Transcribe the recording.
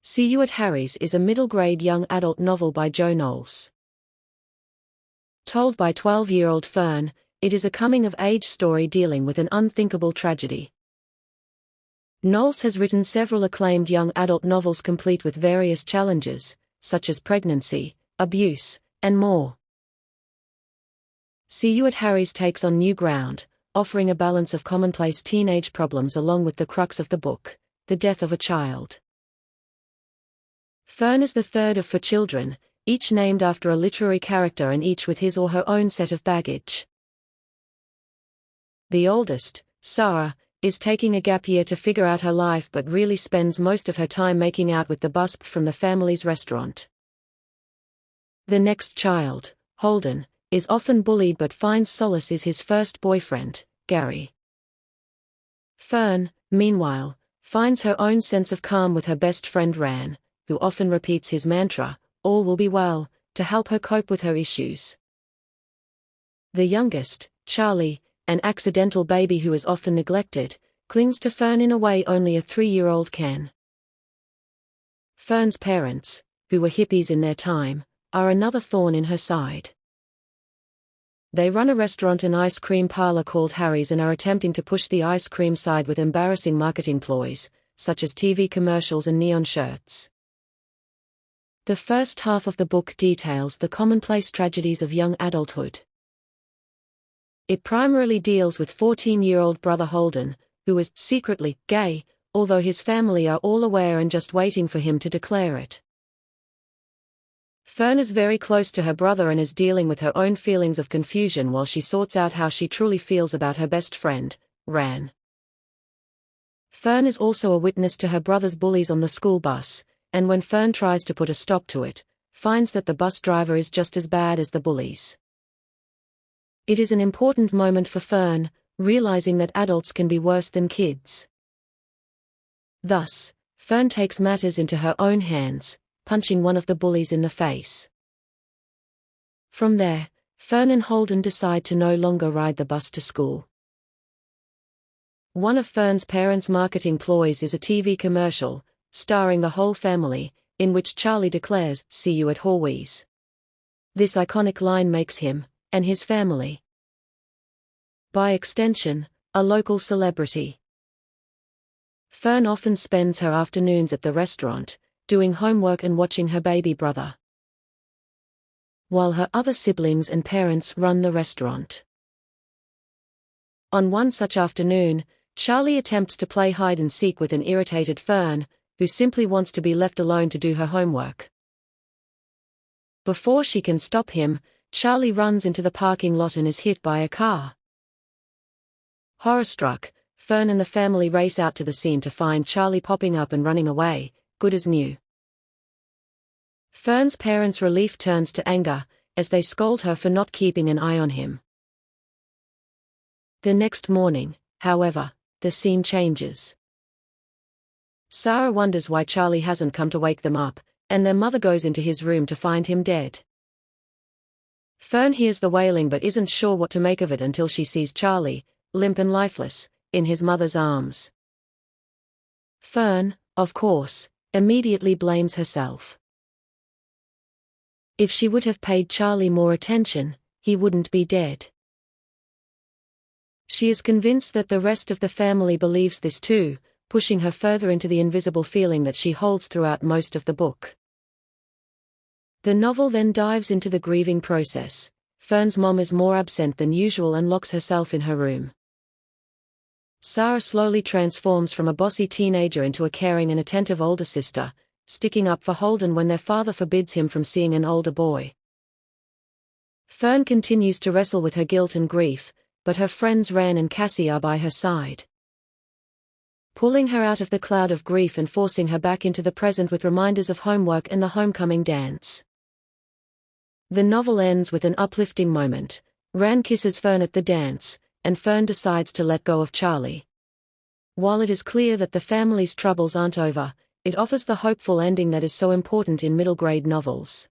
See You at Harry's is a middle-grade young adult novel by Jo Knowles. Told by 12-year-old Fern, it is a coming-of-age story dealing with an unthinkable tragedy. Knowles has written several acclaimed young adult novels complete with various challenges, such as pregnancy, abuse, and more. See You at Harry's takes on new ground, offering a balance of commonplace teenage problems along with the crux of the book, the death of a child. Fern is the third of 4 children, each named after a literary character and each with his or her own set of baggage. The oldest, Sarah, is taking a gap year to figure out her life but really spends most of her time making out with the busboy from the family's restaurant. The next child, Holden, is often bullied but finds solace in his first boyfriend, Gary. Fern, meanwhile, finds her own sense of calm with her best friend Ran, who often repeats his mantra, "All will be well," to help her cope with her issues. The youngest, Charlie, an accidental baby who is often neglected, clings to Fern in a way only a 3-year-old can. Fern's parents, who were hippies in their time, are another thorn in her side. They run a restaurant and ice cream parlor called Harry's and are attempting to push the ice cream side with embarrassing marketing ploys, such as TV commercials and neon shirts. The first half of the book details the commonplace tragedies of young adulthood. It primarily deals with 14-year-old brother Holden, who is secretly gay, although his family are all aware and just waiting for him to declare it. Fern is very close to her brother and is dealing with her own feelings of confusion while she sorts out how she truly feels about her best friend, Ran. Fern is also a witness to her brother's bullies on the school bus, and when Fern tries to put a stop to it, finds that the bus driver is just as bad as the bullies. It is an important moment for Fern, realizing that adults can be worse than kids. Thus, Fern takes matters into her own hands, punching one of the bullies in the face. From there, Fern and Holden decide to no longer ride the bus to school. One of Fern's parents' marketing ploys is a TV commercial, starring the whole family, in which Charlie declares, "See you at Harry's." This iconic line makes him, and his family, by extension, a local celebrity. Fern often spends her afternoons at the restaurant, doing homework and watching her baby brother, while her other siblings and parents run the restaurant. On one such afternoon, Charlie attempts to play hide and seek with an irritated Fern, who simply wants to be left alone to do her homework. Before she can stop him, Charlie runs into the parking lot and is hit by a car. Horror-struck, Fern and the family race out to the scene to find Charlie popping up and running away, good as new. Fern's parents' relief turns to anger, as they scold her for not keeping an eye on him. The next morning, however, the scene changes. Sarah wonders why Charlie hasn't come to wake them up, and their mother goes into his room to find him dead. Fern hears the wailing but isn't sure what to make of it until she sees Charlie, limp and lifeless, in his mother's arms. Fern, of course, immediately blames herself. If she would have paid Charlie more attention, he wouldn't be dead. She is convinced that the rest of the family believes this too, pushing her further into the invisible feeling that she holds throughout most of the book. The novel then dives into the grieving process. Fern's mom is more absent than usual and locks herself in her room. Sarah slowly transforms from a bossy teenager into a caring and attentive older sister, sticking up for Holden when their father forbids him from seeing an older boy. Fern continues to wrestle with her guilt and grief, but her friends Ran and Cassie are by her side, pulling her out of the cloud of grief and forcing her back into the present with reminders of homework and the homecoming dance. The novel ends with an uplifting moment. Ran kisses Fern at the dance, and Fern decides to let go of Charlie. While it is clear that the family's troubles aren't over, it offers the hopeful ending that is so important in middle-grade novels.